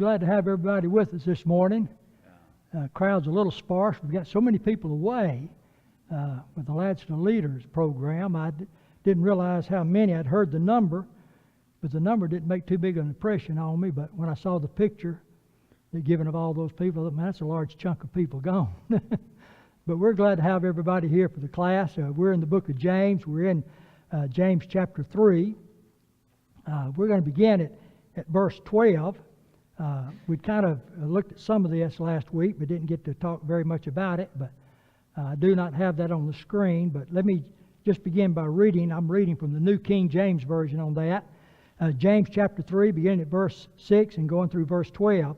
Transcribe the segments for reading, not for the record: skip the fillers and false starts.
glad to have everybody with us this morning. Crowd's a little sparse. We've got so many people away with the Lads to Leaders program. I didn't realize how many. I'd heard the number, but the number didn't make too big an impression on me. But when I saw the picture they're giving of all those people, I thought, man, that's a large chunk of people gone. But we're glad to have everybody here for the class. We're in the book of James. We're in James chapter 3. We're going to begin at verse 12. We kind of looked at some of this last week, but didn't get to talk very much about it. But I do not have that on the screen. But let me just begin by reading. I'm reading from the New King James Version on that. James chapter 3, beginning at verse 6 and going through verse 12.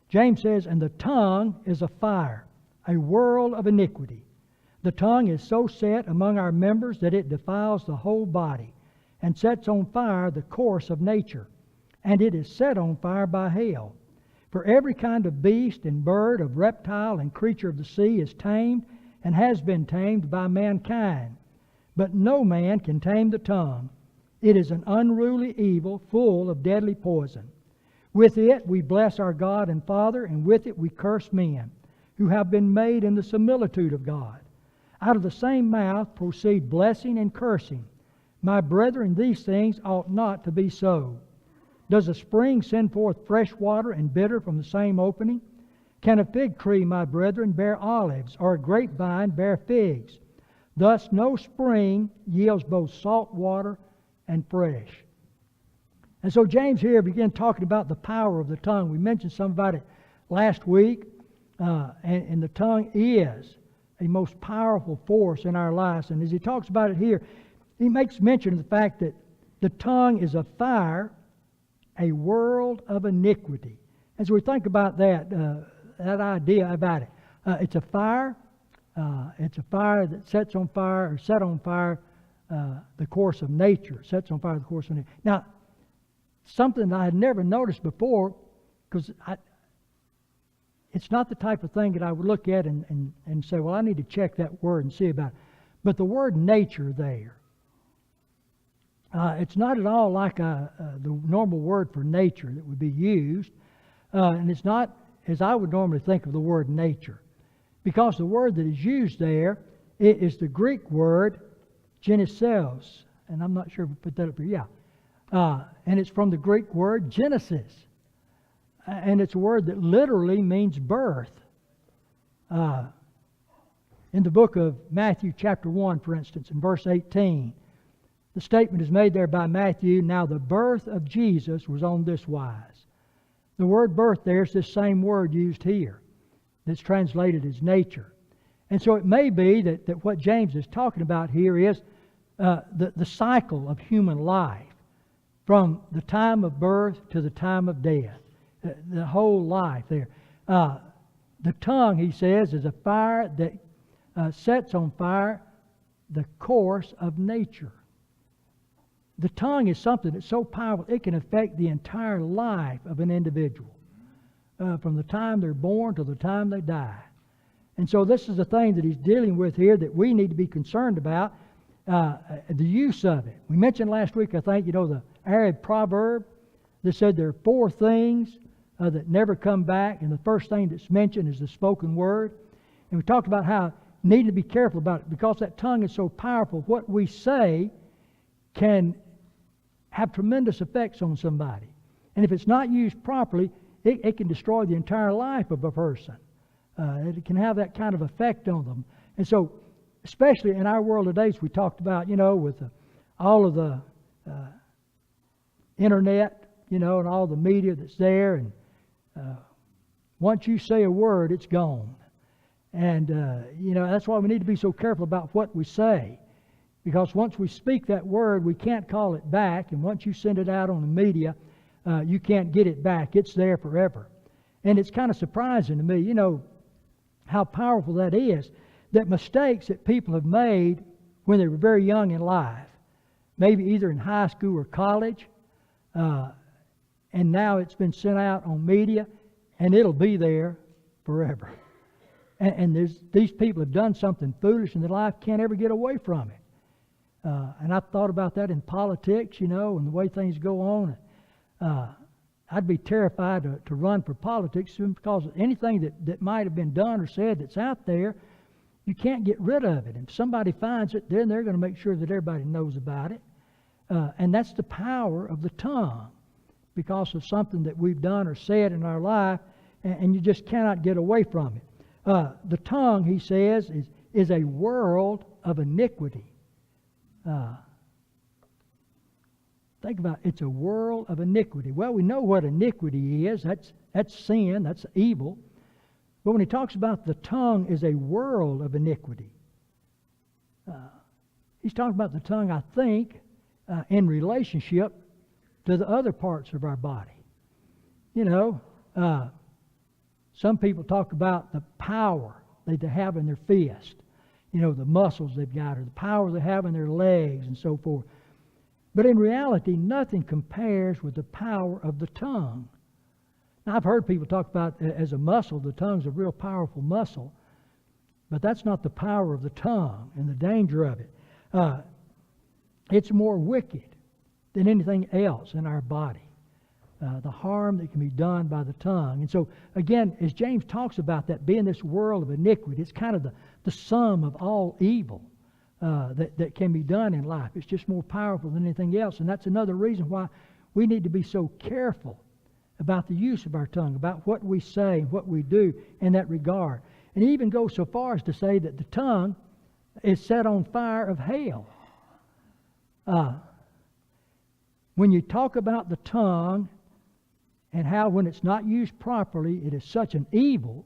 James says, "And the tongue is a fire, a world of iniquity. The tongue is so set among our members that it defiles the whole body, and sets on fire the course of nature, and it is set on fire by hell. For every kind of beast and bird, of reptile and creature of the sea is tamed, and has been tamed by mankind. But no man can tame the tongue. It is an unruly evil, full of deadly poison. With it we bless our God and Father, and with it we curse men, who have been made in the similitude of God. Out of the same mouth proceed blessing and cursing. My brethren, these things ought not to be so. Does a spring send forth fresh water and bitter from the same opening? Can a fig tree, my brethren, bear olives, or a grapevine bear figs? Thus no spring yields both salt water and fresh." And so James here began talking about the power of the tongue. We mentioned some about it last week. And the tongue is a most powerful force in our lives. And as he talks about it here, he makes mention of the fact that the tongue is a fire, a world of iniquity. As we think about that idea about it, it's a fire. It's a fire that sets on fire, or set on fire the course of nature. Sets on fire the course of nature. Now, something that I had never noticed before, because it's not the type of thing that I would look at and say, well, I need to check that word and see about it. But the word nature there, it's not at all like the normal word for nature that would be used. And it's not as I would normally think of the word nature. Because the word that is used there is the Greek word genesis. And I'm not sure if we put that up here. Yeah. And it's from the Greek word Genesis. And it's a word that literally means birth. In the book of Matthew chapter 1, for instance, in verse 18, the statement is made there by Matthew, "Now the birth of Jesus was on this wise." The word birth there is this same word used here that's translated as nature. And so it may be that what James is talking about here is the cycle of human life from the time of birth to the time of death. The whole life there. The tongue, he says, is a fire that sets on fire the course of nature. The tongue is something that's so powerful it can affect the entire life of an individual, from the time they're born to the time they die. And so this is the thing that he's dealing with here that we need to be concerned about, the use of it. We mentioned last week, I think, the Arab proverb that said there are 4 things that never come back, and the first thing that's mentioned is the spoken word. And we talked about how we need to be careful about it because that tongue is so powerful. What we say can have tremendous effects on somebody. And if it's not used properly, it can destroy the entire life of a person. It can have that kind of effect on them. And so, especially in our world today, as we talked about, with all of the internet, and all the media that's there, and once you say a word, it's gone. And, that's why we need to be so careful about what we say. Because once we speak that word, we can't call it back. And once you send it out on the media, you can't get it back. It's there forever. And it's kind of surprising to me, how powerful that is. That mistakes that people have made when they were very young in life, maybe either in high school or college, and now it's been sent out on media, and it'll be there forever. And these people have done something foolish in their life, can't ever get away from it. And I've thought about that in politics, and the way things go on. I'd be terrified to run for politics because anything that might have been done or said that's out there, you can't get rid of it. And if somebody finds it, then they're going to make sure that everybody knows about it. And that's the power of the tongue, because of something that we've done or said in our life, and you just cannot get away from it. The tongue, he says, is a world of iniquity. Think about it. It's a world of iniquity. Well, we know what iniquity is. That's sin. That's evil. But when he talks about the tongue is a world of iniquity, he's talking about the tongue, I think, in relationship to the other parts of our body. You know, some people talk about the power they have in their fist. You know, the muscles they've got, or the power they have in their legs and so forth. But in reality, nothing compares with the power of the tongue. Now, I've heard people talk about as a muscle, the tongue's a real powerful muscle, but that's not the power of the tongue and the danger of it. It's more wicked than anything else in our body. The harm that can be done by the tongue. And so, again, as James talks about that being this world of iniquity, it's kind of the sum of all evil that can be done in life. It's just more powerful than anything else. And that's another reason why we need to be so careful about the use of our tongue, about what we say and what we do in that regard. And he even goes so far as to say that the tongue is set on fire of hell. When you talk about the tongue and how when it's not used properly, it is such an evil,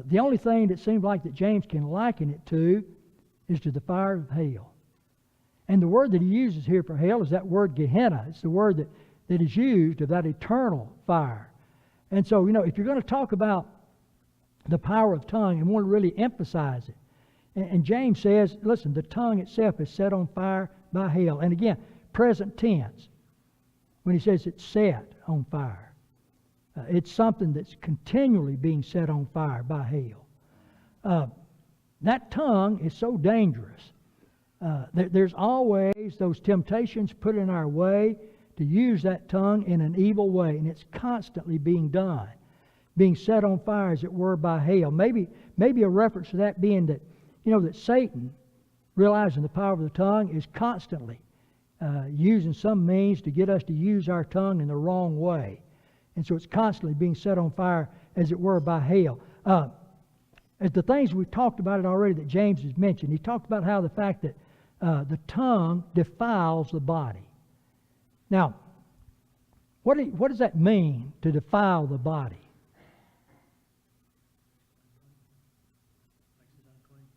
the only thing that seems like that James can liken it to is to the fire of hell. And the word that he uses here for hell is that word Gehenna. It's the word that is used of that eternal fire. And so, you know, if you're going to talk about the power of tongue and want to really emphasize it, and James says, listen, the tongue itself is set on fire by hell. And again, present tense, when he says it's set on fire. It's something that's continually being set on fire by hell. That tongue is so dangerous. There's always those temptations put in our way to use that tongue in an evil way, and it's constantly being done, being set on fire, as it were, by hell. Maybe a reference to that being that, you know, that Satan, realizing the power of the tongue, is constantly using some means to get us to use our tongue in the wrong way. And so it's constantly being set on fire, as it were, by hell. As the things we've talked about it already that James has mentioned, he talked about how the fact that the tongue defiles the body. Now, what does that mean, to defile the body?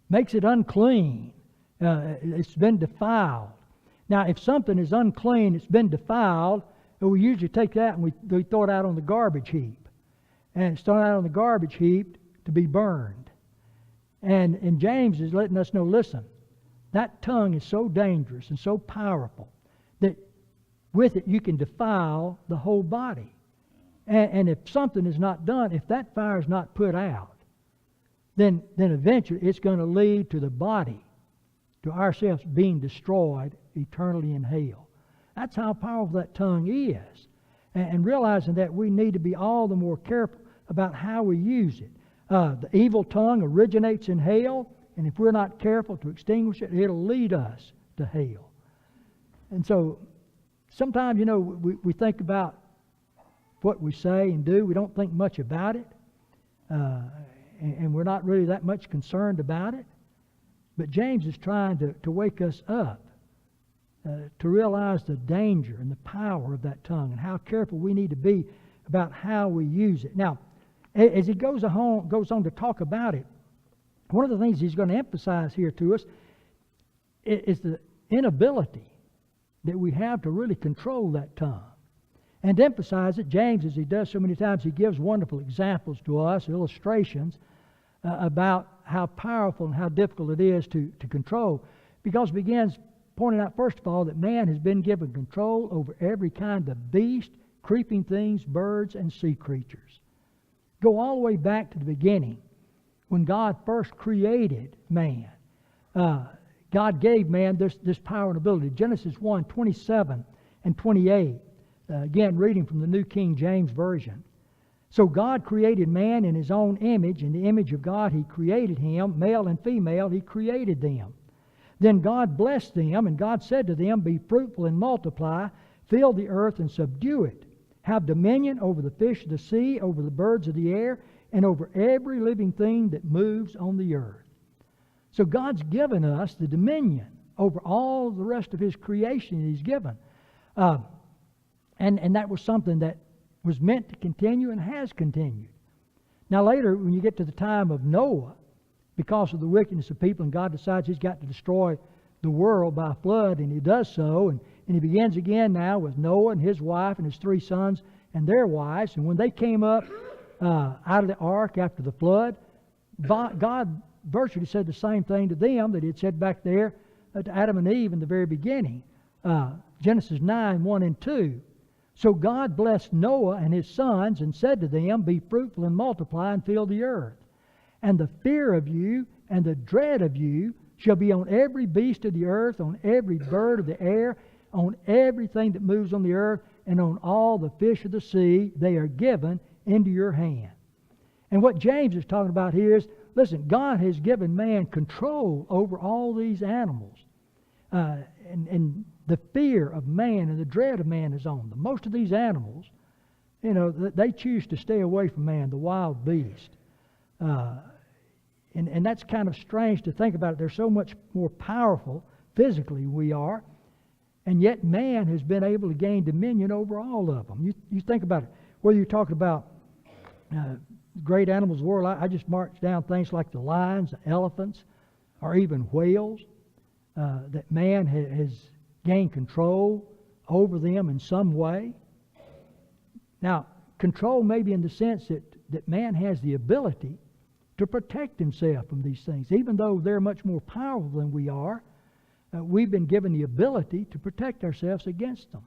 Makes it unclean. It's been defiled. Now, if something is unclean, it's been defiled, we usually take that and we throw it out on the garbage heap. And it's thrown out on the garbage heap to be burned. And James is letting us know, listen, that tongue is so dangerous and so powerful that with it you can defile the whole body. And if something is not done, if that fire is not put out, then eventually it's going to lead to the body, to ourselves being destroyed eternally in hell. That's how powerful that tongue is. And realizing that we need to be all the more careful about how we use it. The evil tongue originates in hell, and if we're not careful to extinguish it, it'll lead us to hell. And so sometimes, you know, we think about what we say and do. We don't think much about it. And we're not really that much concerned about it. But James is trying to wake us up to realize the danger and the power of that tongue and how careful we need to be about how we use it. Now, as he goes on to talk about it, one of the things he's going to emphasize here to us is the inability that we have to really control that tongue. And to emphasize it, James, as he does so many times, he gives wonderful examples to us, illustrations about how powerful and how difficult it is to control. Because he begins pointing out, first of all, that man has been given control over every kind of beast, creeping things, birds, and sea creatures. Go all the way back to the beginning, when God first created man. God gave man this power and ability. Genesis 1:27 and 28 Again, reading from the New King James Version. So God created man in His own image. In the image of God He created him. Male and female He created them. Then God blessed them, and God said to them, Be fruitful and multiply, fill the earth and subdue it. Have dominion over the fish of the sea, over the birds of the air, and over every living thing that moves on the earth. So God's given us the dominion over all the rest of His creation He's given. And that was something that was meant to continue and has continued. Now later, when you get to the time of Noah, because of the wickedness of people, and God decides He's got to destroy the world by flood, and He does so, and He begins again now with Noah and his wife and his 3 sons and their wives. And when they came up out of the ark after the flood, God virtually said the same thing to them that He had said back there to Adam and Eve in the very beginning. Genesis 9, 1 and 2. So God blessed Noah and his sons and said to them, Be fruitful and multiply and fill the earth. And the fear of you and the dread of you shall be on every beast of the earth, on every bird of the air, on everything that moves on the earth, and on all the fish of the sea. They are given into your hand. And what James is talking about here is, listen, God has given man control over all these animals. And the fear of man and the dread of man is on them. Most of these animals, you know, they choose to stay away from man, the wild beast. And that's kind of strange to think about it. They're so much more powerful physically we are, and yet man has been able to gain dominion over all of them. You think about it, whether you're talking about great animals of the world, I just marked down things like the lions, the elephants, or even whales, that man has gained control over them in some way. Now, control maybe in the sense that man has the ability to protect himself from these things. Even though they're much more powerful than we are, we've been given the ability to protect ourselves against them,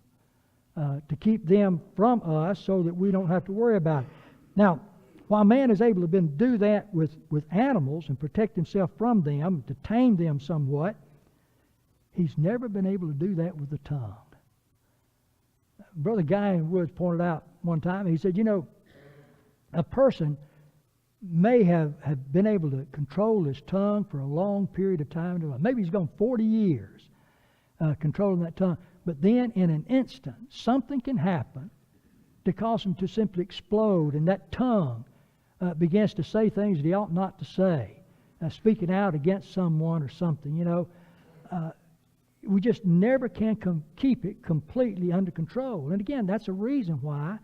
to keep them from us so that we don't have to worry about it. Now, while man is able to do that with animals and protect himself from them, to tame them somewhat, he's never been able to do that with the tongue. Brother Guy in Woods pointed out one time, he said, you know, a person may have been able to control his tongue for a long period of time. Maybe he's gone 40 years controlling that tongue. But then in an instant, something can happen to cause him to simply explode, and that tongue begins to say things that he ought not to say, speaking out against someone or something. You know, we just never can keep it completely under control. And again, that's a reason why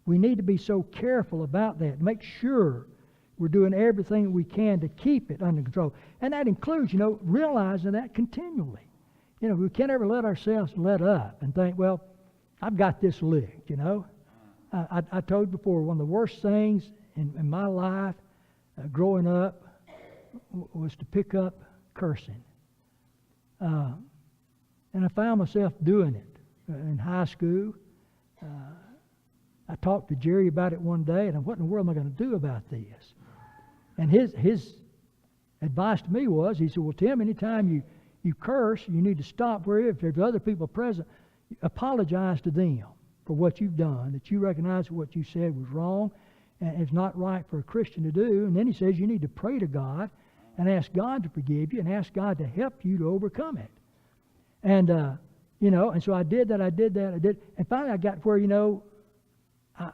we need to be so careful about that. Make sure we're doing everything we can to keep it under control. And that includes, you know, realizing that continually. You know, we can't ever let ourselves let up and think, well, I've got this licked, you know. I told you before, one of the worst things in my life growing up was to pick up cursing. And I found myself doing it in high school. I talked to Jerry about it one day, and what in the world am I going to do about this? And his advice to me was, he said, well, Tim, anytime you curse, you need to stop where if there's other people present, apologize to them for what you've done, that you recognize that what you said was wrong and it's not right for a Christian to do. And then he says you need to pray to God and ask God to forgive you and ask God to help you to overcome it. And, you know, and so I did that. And finally I got to where, you know, I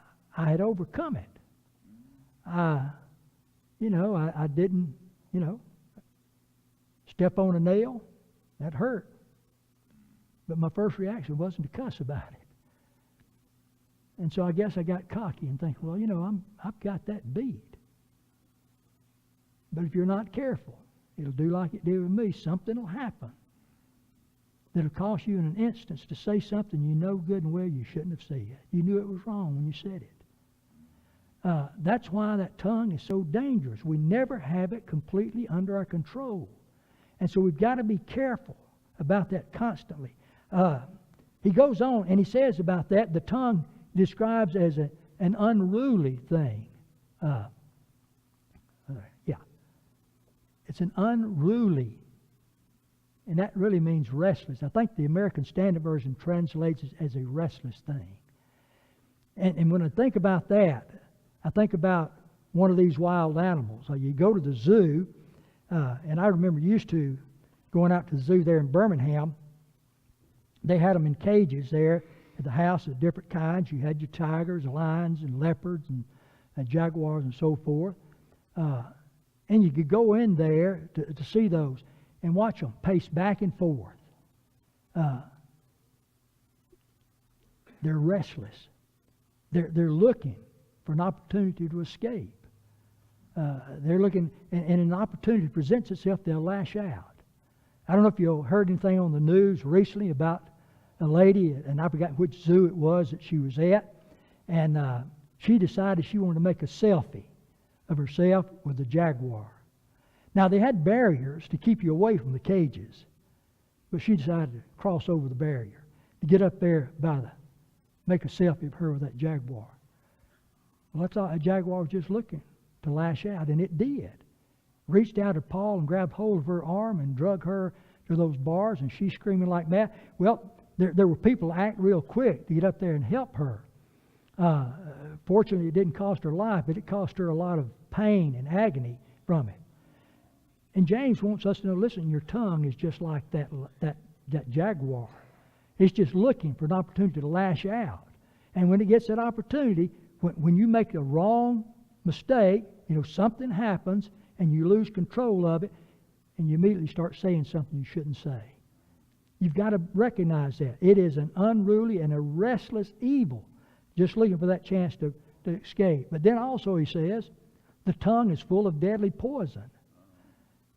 had overcome it. I didn't, you know, step on a nail. That hurt. But my first reaction wasn't to cuss about it. And so I guess I got cocky and think, well, you know, I've got that beat. But if you're not careful, it'll do like it did with me. Something will happen that'll cause you in an instance to say something you know good and well you shouldn't have said. You knew it was wrong when you said it. That's why that tongue is so dangerous. We never have it completely under our control. And so we've got to be careful about that constantly. He goes on and he says about that, the tongue describes as an unruly thing. It's an unruly, and that really means restless. I think the American Standard Version translates it as a restless thing. And when I think about that, I think about one of these wild animals. You go to the zoo, and I remember used to going out to the zoo there in Birmingham. They had them in cages there at the house of different kinds. You had your tigers, lions, and leopards, and jaguars, and so forth. And you could go in there to see those and watch them pace back and forth. They're restless. They're looking for an opportunity to escape. They're looking, and an opportunity presents itself, they'll lash out. I don't know if you heard anything on the news recently about a lady, and I forgot which zoo it was that she was at, and she decided she wanted to make a selfie of herself with a jaguar. Now, they had barriers to keep you away from the cages, but she decided to cross over the barrier, to get up there make a selfie of her with that jaguar. Well, I thought a jaguar was just looking to lash out, and it did. Reached out her paw and grabbed hold of her arm and drug her to those bars, and she's screaming like that. Well, there were people that act real quick to get up there and help her. Fortunately, it didn't cost her life, but it cost her a lot of pain and agony from it. And James wants us to know, listen, your tongue is just like that jaguar. It's just looking for an opportunity to lash out. And when it gets that opportunity, when you make a wrong mistake, something happens and you lose control of it, and you immediately start saying something you shouldn't say. You've got to recognize that. It is an unruly and a restless evil, just looking for that chance to escape. But then also he says, the tongue is full of deadly poison.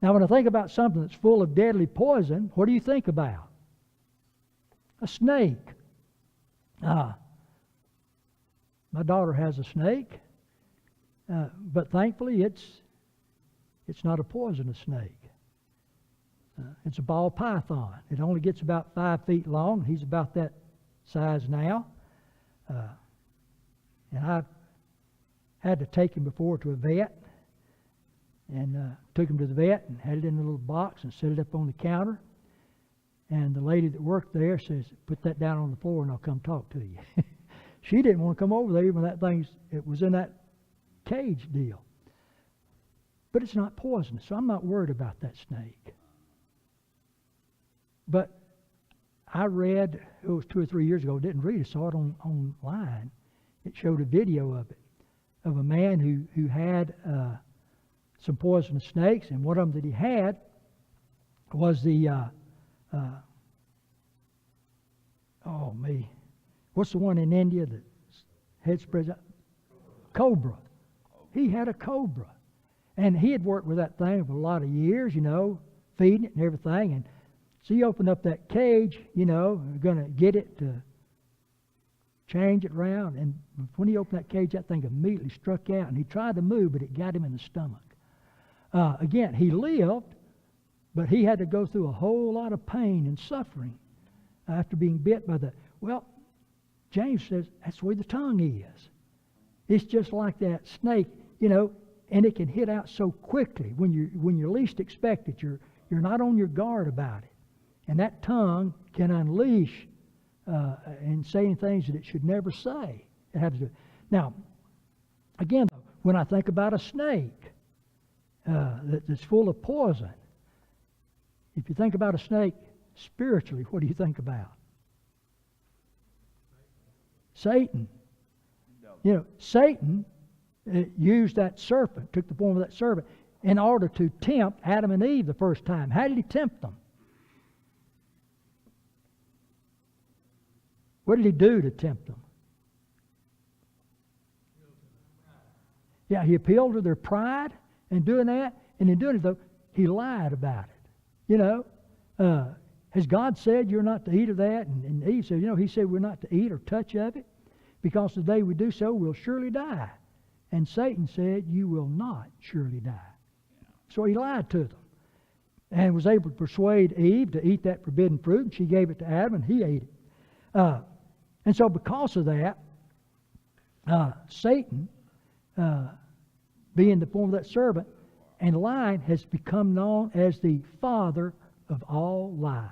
Now when I think about something that's full of deadly poison, what do you think about? A snake. My daughter has a snake, but thankfully it's not a poisonous snake. It's a ball python. It only gets about 5 feet long. He's about that size now. And I've had to take him before to a vet, and took him to the vet and had it in a little box and set it up on the counter. And the lady that worked there says, put that down on the floor and I'll come talk to you. She didn't want to come over there even when it was in that cage deal. But it's not poisonous, so I'm not worried about that snake. But I read, it was 2 or 3 years ago, didn't read it, saw it online. It showed a video of it, of a man who had some poisonous snakes, and one of them that he had was what's the one in India that head spreads out? Cobra. He had a cobra. And he had worked with that thing for a lot of years, feeding it and everything. And so he opened up that cage, going to get it to change it around. And when he opened that cage, that thing immediately struck out. And he tried to move, but it got him in the stomach. Again, he lived, but he had to go through a whole lot of pain and suffering after being bit by the... Well, James says that's the way the tongue is. It's just like that snake, and it can hit out so quickly when you least expect it. You're not on your guard about it, and that tongue can unleash and saying things that it should never say. It happens to. Now, again, when I think about a snake that's full of poison, if you think about a snake spiritually, what do you think about? Satan. Satan used that serpent, took the form of that serpent, in order to tempt Adam and Eve the first time. How did he tempt them? What did he do to tempt them? Yeah, he appealed to their pride in doing that, and in doing it, though, he lied about it. Has God said you're not to eat of that? And Eve said, he said we're not to eat or touch of it, because the day we do so, we'll surely die. And Satan said, you will not surely die. So he lied to them and was able to persuade Eve to eat that forbidden fruit, and she gave it to Adam, and he ate it. And so because of that, Satan, being the form of that serpent and lying, has become known as the father of all lies.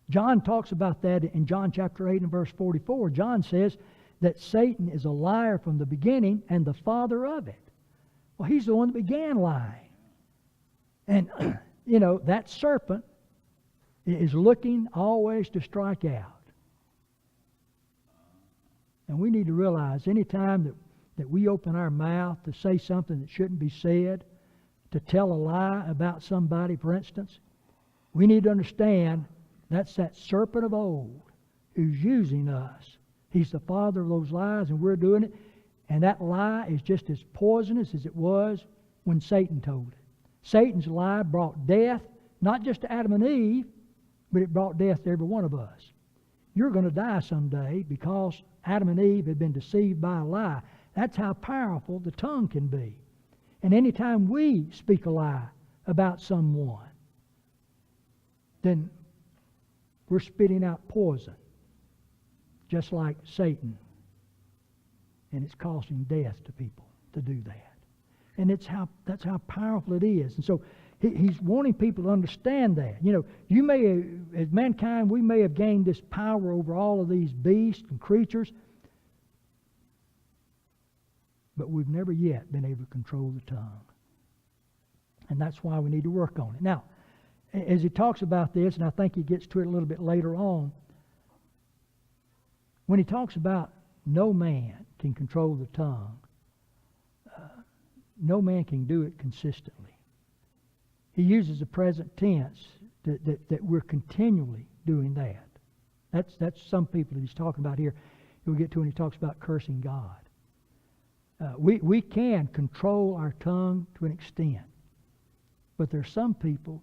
John talks about that in John chapter 8 and verse 44. John says that Satan is a liar from the beginning and the father of it. Well, he's the one that began lying. And, that serpent is looking always to strike out. And we need to realize anytime that we open our mouth to say something that shouldn't be said, to tell a lie about somebody, for instance, we need to understand that's that serpent of old who's using us. He's the father of those lies, and we're doing it. And that lie is just as poisonous as it was when Satan told it. Satan's lie brought death, not just to Adam and Eve, but it brought death to every one of us. You're going to die someday because Adam and Eve had been deceived by a lie. That's how powerful the tongue can be. And anytime we speak a lie about someone, then we're spitting out poison, just like Satan. And it's causing death to people to do that. And that's how powerful it is. And so he's wanting people to understand that. You may, as mankind, we may have gained this power over all of these beasts and creatures, but we've never yet been able to control the tongue. And that's why we need to work on it. Now, as he talks about this, and I think he gets to it a little bit later on, when he talks about no man can control the tongue, no man can do it consistently. He uses the present tense that we're continually doing that. That's some people that he's talking about here. You'll get to when he talks about cursing God. We can control our tongue to an extent, but there's some people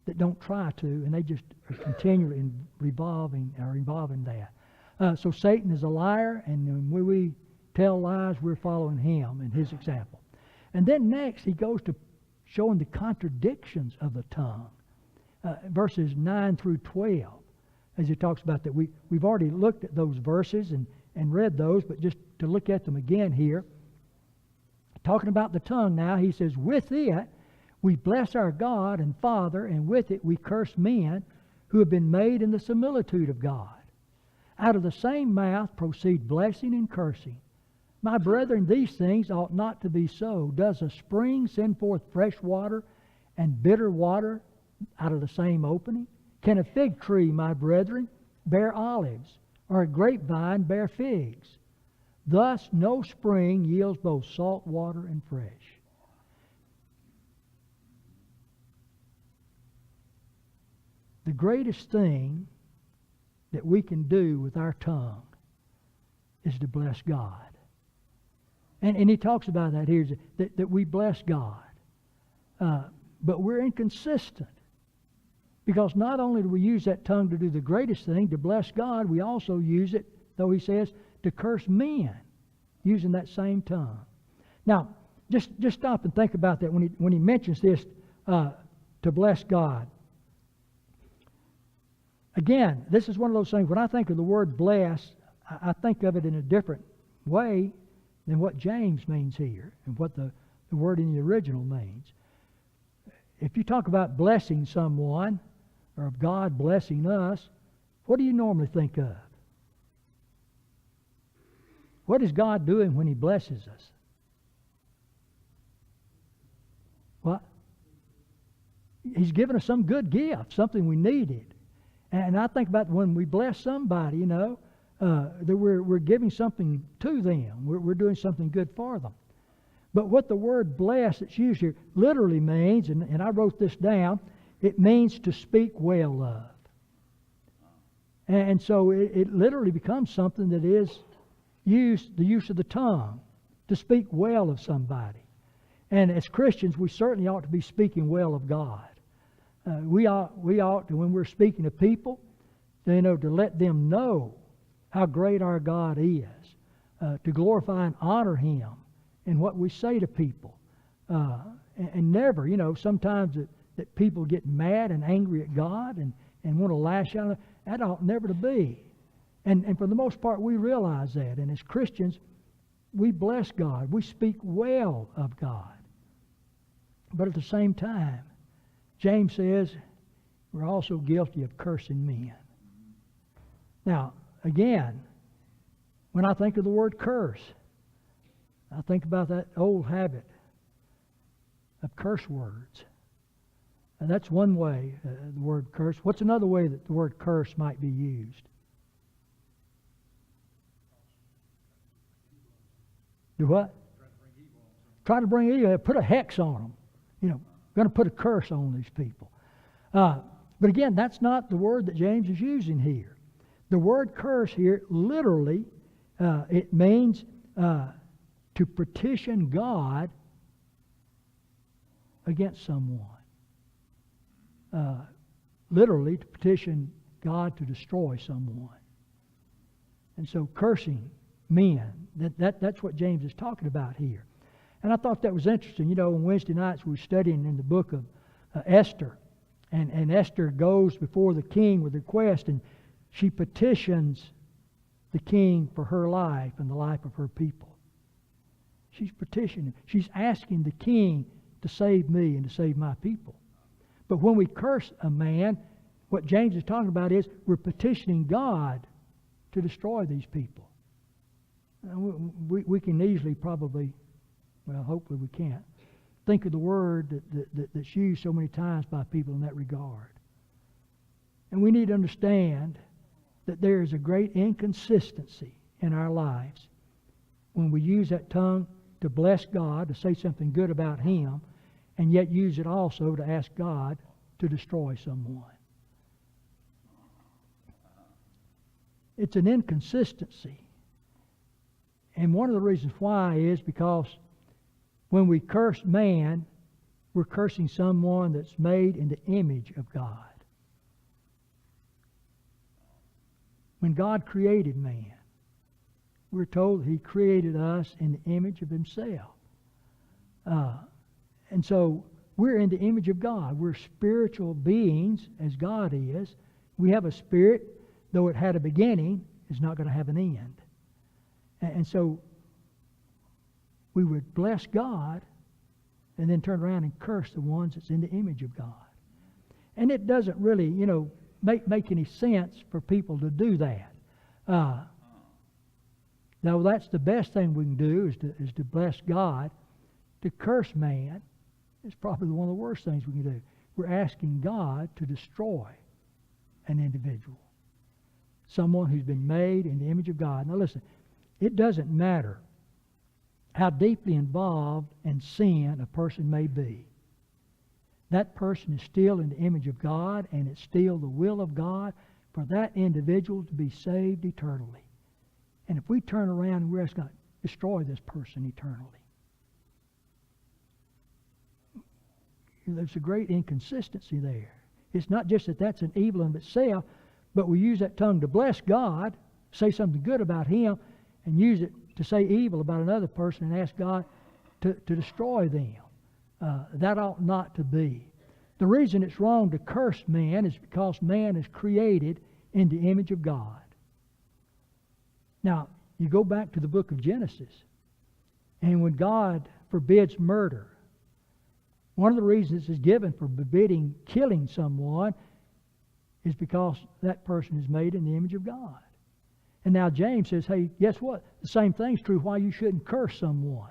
that don't try to, and they just are continually involved in that. So Satan is a liar, and when we tell lies, we're following him and his example. And then next, he goes to showing the contradictions of the tongue. Verses 9 through 12, as he talks about that. We've already looked at those verses and read those, but just to look at them again here. Talking about the tongue now, he says, with it we bless our God and Father, and with it we curse men who have been made in the similitude of God. Out of the same mouth proceed blessing and cursing. My brethren, these things ought not to be so. Does a spring send forth fresh water and bitter water out of the same opening? Can a fig tree, my brethren, bear olives, or a grapevine bear figs? Thus no spring yields both salt water and fresh. The greatest thing that we can do with our tongue is to bless God. And he talks about that here, that we bless God. But we're inconsistent. Because not only do we use that tongue to do the greatest thing, to bless God, we also use it, though he says, to curse men, using that same tongue. Now, just stop and think about that when he mentions this, to bless God. Again, this is one of those things, when I think of the word bless, I think of it in a different way than what James means here and what the word in the original means. If you talk about blessing someone, or of God blessing us, what do you normally think of? What is God doing when he blesses us? What? He's given us some good gift, something we needed. And I think about when we bless somebody, that we're giving something to them. We're doing something good for them. But what the word bless that's used here literally means, and I wrote this down, it means to speak well of. And so it literally becomes something that is the use of the tongue, to speak well of somebody. And as Christians, we certainly ought to be speaking well of God. We ought to, when we're speaking to people, to let them know how great our God is, to glorify and honor him in what we say to people. And never, sometimes that people get mad and angry at God and want to lash out. That ought never to be. And for the most part, we realize that. And as Christians, we bless God. We speak well of God. But at the same time, James says we're also guilty of cursing men. Now, again, When I think of the word curse, I think about that old habit of curse words. And that's one way, the word curse. What's another way that the word curse might be used? Do what? Try to bring evil. Put a hex on them. You know, going to put a curse on these people. But again, that's not the word that James is using here. The word curse here, literally, it means to petition God against someone. Literally, to petition God to destroy someone. And so cursing men, that's what James is talking about here. And I thought that was interesting. You know, on Wednesday nights we were studying in the book of Esther. And Esther goes before the king with a request, and she petitions the king for her life and the life of her people. She's petitioning. She's asking the king to save me and to save my people. But when we curse a man, what James is talking about is we're petitioning God to destroy these people. We can easily probably, well, hopefully we can't, think of the word that's used so many times by people in that regard. And we need to understand that there is a great inconsistency in our lives when we use that tongue to bless God, to say something good about Him, and yet use it also to ask God to destroy someone. It's an inconsistency. And one of the reasons why is because when we curse man, we're cursing someone that's made in the image of God. When God created man, we're told He created us in the image of Himself. And so we're in the image of God. We're spiritual beings as God is. We have a spirit, though it had a beginning, is not going to have an end. And so we would bless God and then turn around and curse the ones that's in the image of God. And it doesn't really, make any sense for people to do that. Now, that's the best thing we can do is to bless God. To curse man is probably one of the worst things we can do. We're asking God to destroy an individual. Someone who's been made in the image of God. Now listen, it doesn't matter how deeply involved in sin a person may be. That person is still in the image of God, and it's still the will of God for that individual to be saved eternally. And if we turn around and we're asking God, destroy this person eternally. There's a great inconsistency there. It's not just that that's an evil in itself, but we use that tongue to bless God, say something good about Him, and use it to say evil about another person and ask God to destroy them. That ought not to be. The reason it's wrong to curse man is because man is created in the image of God. Now, you go back to the book of Genesis, and when God forbids murder, one of the reasons it's given for forbidding killing someone is because that person is made in the image of God. And now James says, hey, guess what? The same thing's true why you shouldn't curse someone.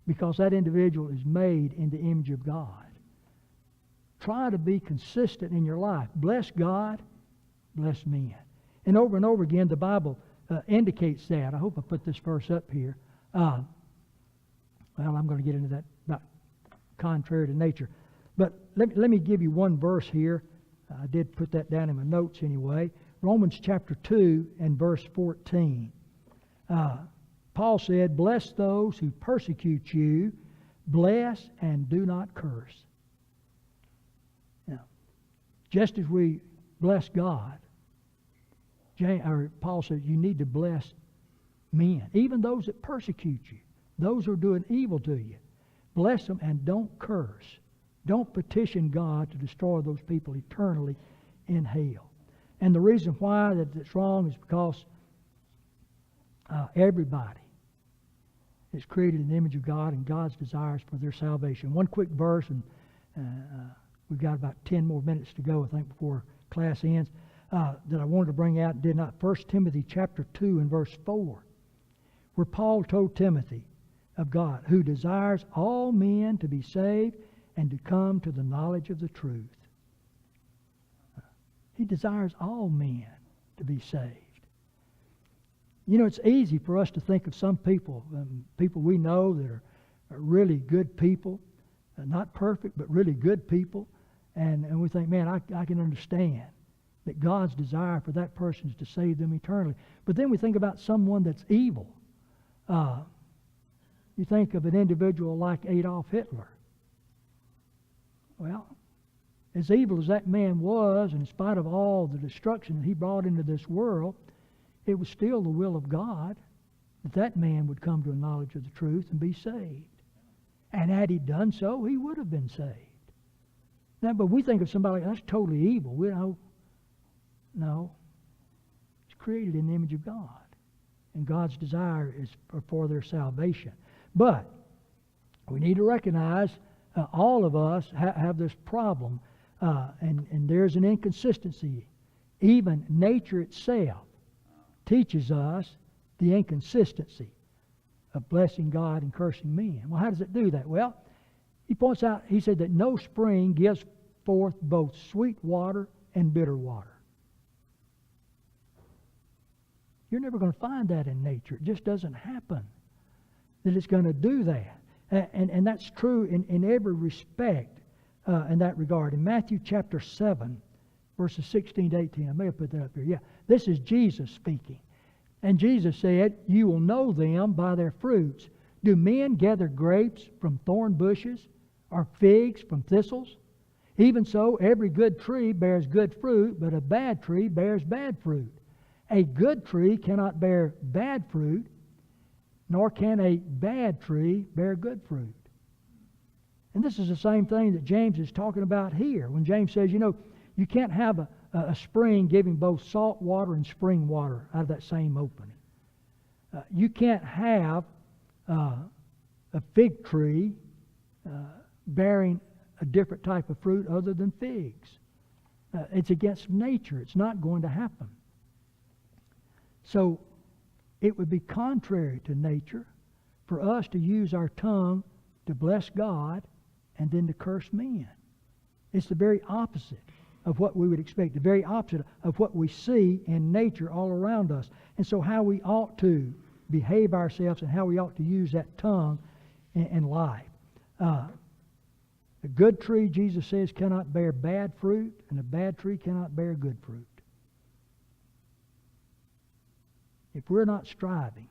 Because that individual is made in the image of God. Try to be consistent in your life. Bless God, bless men. And over again, the Bible indicates that. I hope I put this verse up here. Well, I'm going to get into that about contrary to nature. But let me give you one verse here. I did put that down in my notes anyway. Romans chapter 2 and verse 14. Paul said, bless those who persecute you, bless and do not curse. Now, just as we bless God, Paul said you need to bless men, even those that persecute you, those who are doing evil to you. Bless them and don't curse. Don't petition God to destroy those people eternally in hell. And the reason why that it's wrong is because everybody is created in the image of God, and God's desires for their salvation. One quick verse, and we've got about 10 more minutes to go, I think, before class ends, that I wanted to bring out, did not. 1 Timothy chapter 2 and verse 4. where Paul told Timothy of God, who desires all men to be saved and to come to the knowledge of the truth. He desires all men to be saved. You know, it's easy for us to think of some people, people we know that are really good people, not perfect, but really good people, and we think, man, I can understand that God's desire for that person is to save them eternally. But then we think about someone that's evil. You think of an individual like Adolf Hitler. Well, as evil as that man was, and in spite of all the destruction that he brought into this world, it was still the will of God that that man would come to a knowledge of the truth and be saved. And had he done so, he would have been saved. Now, but we think of somebody that's totally evil. We know, no. It's created in the image of God. And God's desire is for their salvation. But we need to recognize all of us have this problem. And there's an inconsistency. Even nature itself teaches us the inconsistency of blessing God and cursing men. Well, how does it do that? Well, he points out, he said that no spring gives forth both sweet water and bitter water. You're never going to find that in nature. It just doesn't happen that it's going to do that. And that's true in every respect in that regard. In Matthew chapter 7, verses 16 to 18, I may have put that up here. Yeah, this is Jesus speaking. And Jesus said, "You will know them by their fruits. Do men gather grapes from thorn bushes, or figs from thistles? Even so, every good tree bears good fruit, but a bad tree bears bad fruit. A good tree cannot bear bad fruit, nor can a bad tree bear good fruit." And this is the same thing that James is talking about here. When James says, you know, you can't have a spring giving both salt water and spring water out of that same opening. You can't have a fig tree bearing a different type of fruit other than figs. It's against nature. It's not going to happen. So it would be contrary to nature for us to use our tongue to bless God and then to curse men. It's the very opposite of what we would expect, the very opposite of what we see in nature all around us. And so how we ought to behave ourselves and how we ought to use that tongue in life. A good tree, Jesus says, cannot bear bad fruit, and a bad tree cannot bear good fruit. If we're not striving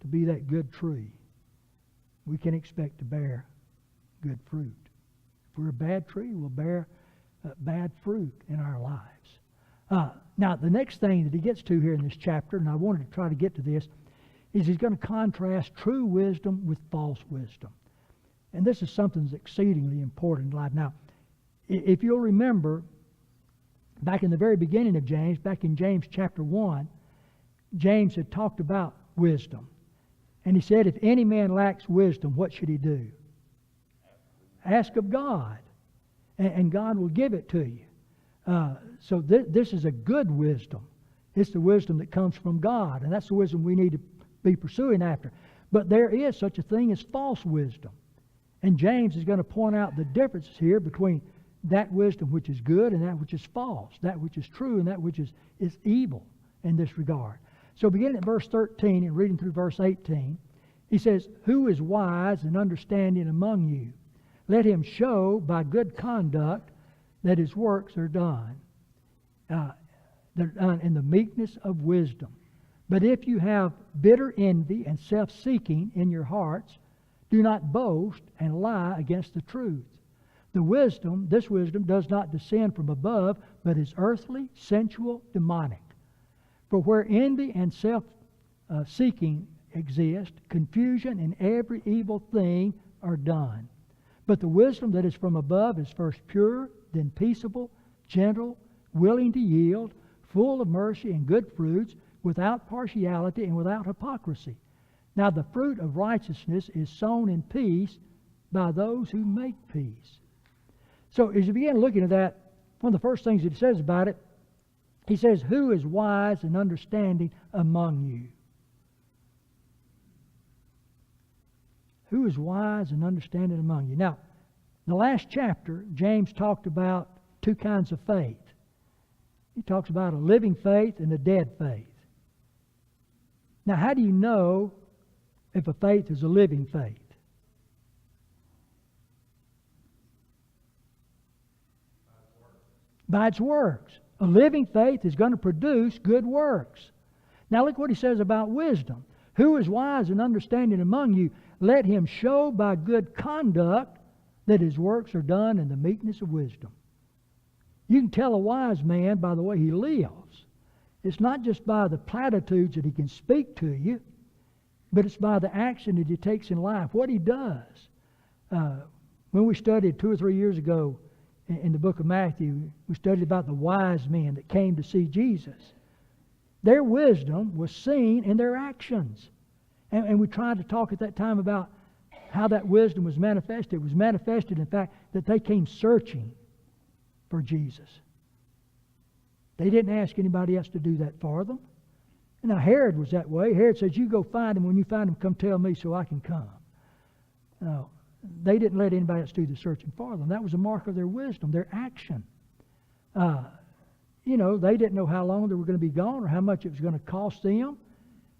to be that good tree, we can expect to bear good fruit. If we're a bad tree, we'll bear bad fruit in our lives. Now, the next thing that he gets to here in this chapter, and I wanted to try to get to this, is he's going to contrast true wisdom with false wisdom. And this is something that's exceedingly important in life. Now, if you'll remember, back in the very beginning of James, back in James chapter 1, James had talked about wisdom. And he said, if any man lacks wisdom, what should he do? Ask of God. And God will give it to you. So this is a good wisdom. It's the wisdom that comes from God. And that's the wisdom we need to be pursuing after. But there is such a thing as false wisdom. And James is going to point out the differences here between that wisdom which is good and that which is false. That which is true and that which is evil in this regard. So beginning at verse 13 and reading through verse 18, he says, "Who is wise and understanding among you? Let him show by good conduct that his works are done. They're done in the meekness of wisdom. But if you have bitter envy and self-seeking in your hearts, do not boast and lie against the truth. This wisdom does not descend from above, but is earthly, sensual, demonic. For where envy and self-seeking exist, confusion and every evil thing are done. But the wisdom that is from above is first pure, then peaceable, gentle, willing to yield, full of mercy and good fruits, without partiality and without hypocrisy. Now the fruit of righteousness is sown in peace by those who make peace." So as you begin looking at that, one of the first things that he says about it, he says, "Who is wise and understanding among you?" Who is wise and understanding among you? Now, the last chapter, James talked about two kinds of faith. He talks about a living faith and a dead faith. Now, how do you know if a faith is a living faith? By its works. A living faith is going to produce good works. Now look what he says about wisdom. Who is wise and understanding among you? Let him show by good conduct that his works are done in the meekness of wisdom. You can tell a wise man by the way he lives. It's not just by the platitudes that he can speak to you, but it's by the action that he takes in life, what he does. When we studied 2 or 3 years ago in the book of Matthew, we studied about the wise men that came to see Jesus. Their wisdom was seen in their actions. And we tried to talk at that time about how that wisdom was manifested. It was manifested, in fact, that they came searching for Jesus. They didn't ask anybody else to do that for them. And now Herod was that way. Herod says, you go find him. When you find him, come tell me so I can come. No, they didn't let anybody else do the searching for them. That was a mark of their wisdom, their action. They didn't know how long they were going to be gone or how much it was going to cost them.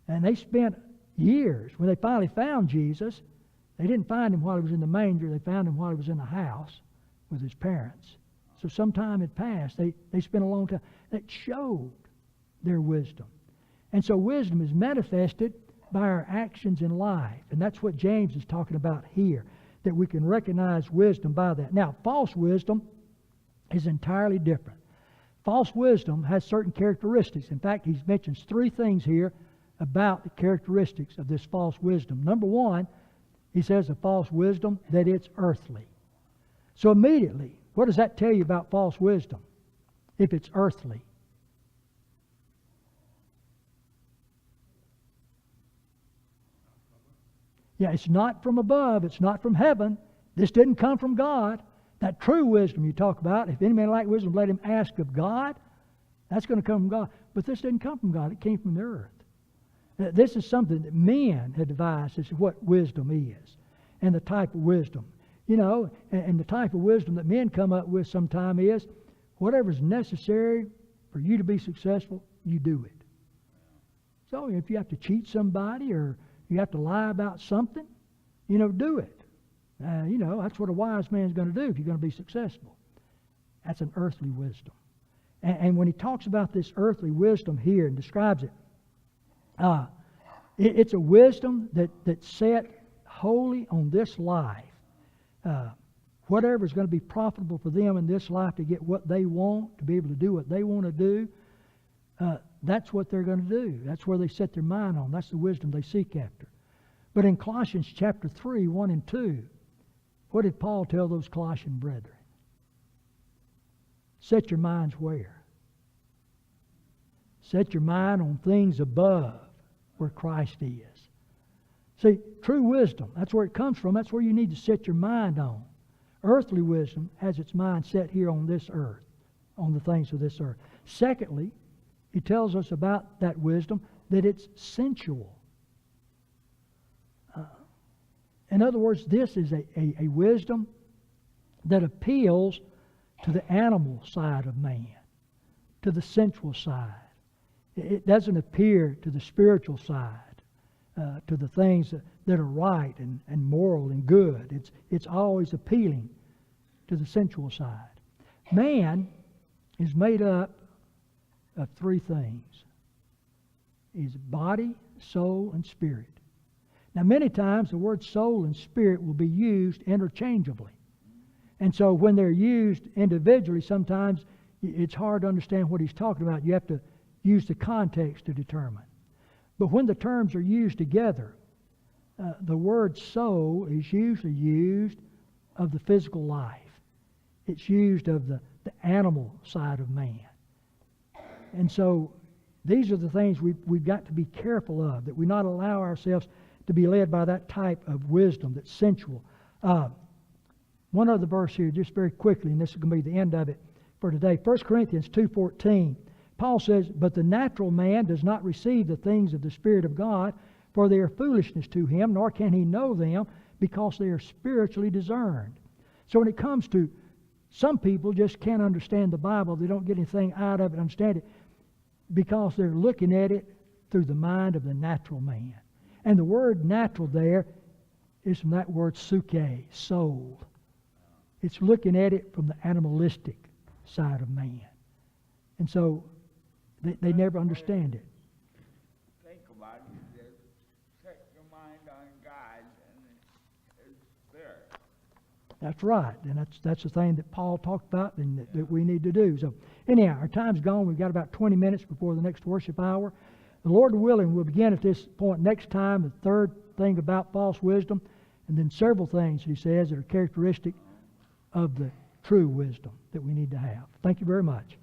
And they spent years. When they finally found Jesus, they didn't find him while he was in the manger. They found him while he was in the house with his parents. So some time had passed. They spent a long time. That showed their wisdom. And so wisdom is manifested by our actions in life. And that's what James is talking about here, that we can recognize wisdom by that. Now, false wisdom is entirely different. False wisdom has certain characteristics. In fact, he mentions 3 things here about the characteristics of this false wisdom. Number 1, he says of false wisdom that it's earthly. So immediately, what does that tell you about false wisdom? If it's earthly. Yeah, it's not from above. It's not from heaven. This didn't come from God. That true wisdom you talk about, if any man lack wisdom, let him ask of God. That's going to come from God. But this didn't come from God. It came from the earth. This is something that men had devised. This is what wisdom is. And the type of wisdom. And the type of wisdom that men come up with sometime is whatever's necessary for you to be successful, you do it. So if you have to cheat somebody or you have to lie about something, do it. That's what a wise man's going to do if you're going to be successful. That's an earthly wisdom. And when he talks about this earthly wisdom here and describes it, it's a wisdom that's set wholly on this life. Whatever is going to be profitable for them in this life to get what they want, to be able to do what they want to do, that's what they're going to do. That's where they set their mind on. That's the wisdom they seek after. But in Colossians chapter 3, 1 and 2, what did Paul tell those Colossian brethren? Set your minds where? Set your mind on things above where Christ is. See, true wisdom, that's where it comes from. That's where you need to set your mind on. Earthly wisdom has its mind set here on this earth, on the things of this earth. Secondly, he tells us about that wisdom that it's sensual. In other words, this is a wisdom that appeals to the animal side of man, to the sensual side. It doesn't appear to the spiritual side, to the things that are right and moral and good. It's always appealing to the sensual side. Man is made up of 3 things. He's body, soul, and spirit. Now, many times the word soul and spirit will be used interchangeably. And so when they're used individually, sometimes it's hard to understand what he's talking about. You have to use the context to determine. But when the terms are used together, the word soul is usually used of the physical life. It's used of the animal side of man. And so these are the things we've got to be careful of, that we not allow ourselves to be led by that type of wisdom that's sensual. One other verse here, just very quickly, and this is going to be the end of it for today. 1 Corinthians 2:14. Paul says, "But the natural man does not receive the things of the Spirit of God, for they are foolishness to him, nor can he know them, because they are spiritually discerned. So when it comes to some people just can't understand the Bible, they don't get anything out of it, understand it, because they're looking at it through the mind of the natural man. And the word natural there is from that word suke, soul. It's looking at it from the animalistic side of man. And so they never understand it. Think about it. Just set your mind on God and His Spirit. That's right. And that's the thing that Paul talked about and that we need to do. So anyhow, our time's gone. We've got about 20 minutes before the next worship hour. The Lord willing, we'll begin at this point next time, the third thing about false wisdom, and then several things, he says, that are characteristic of the true wisdom that we need to have. Thank you very much.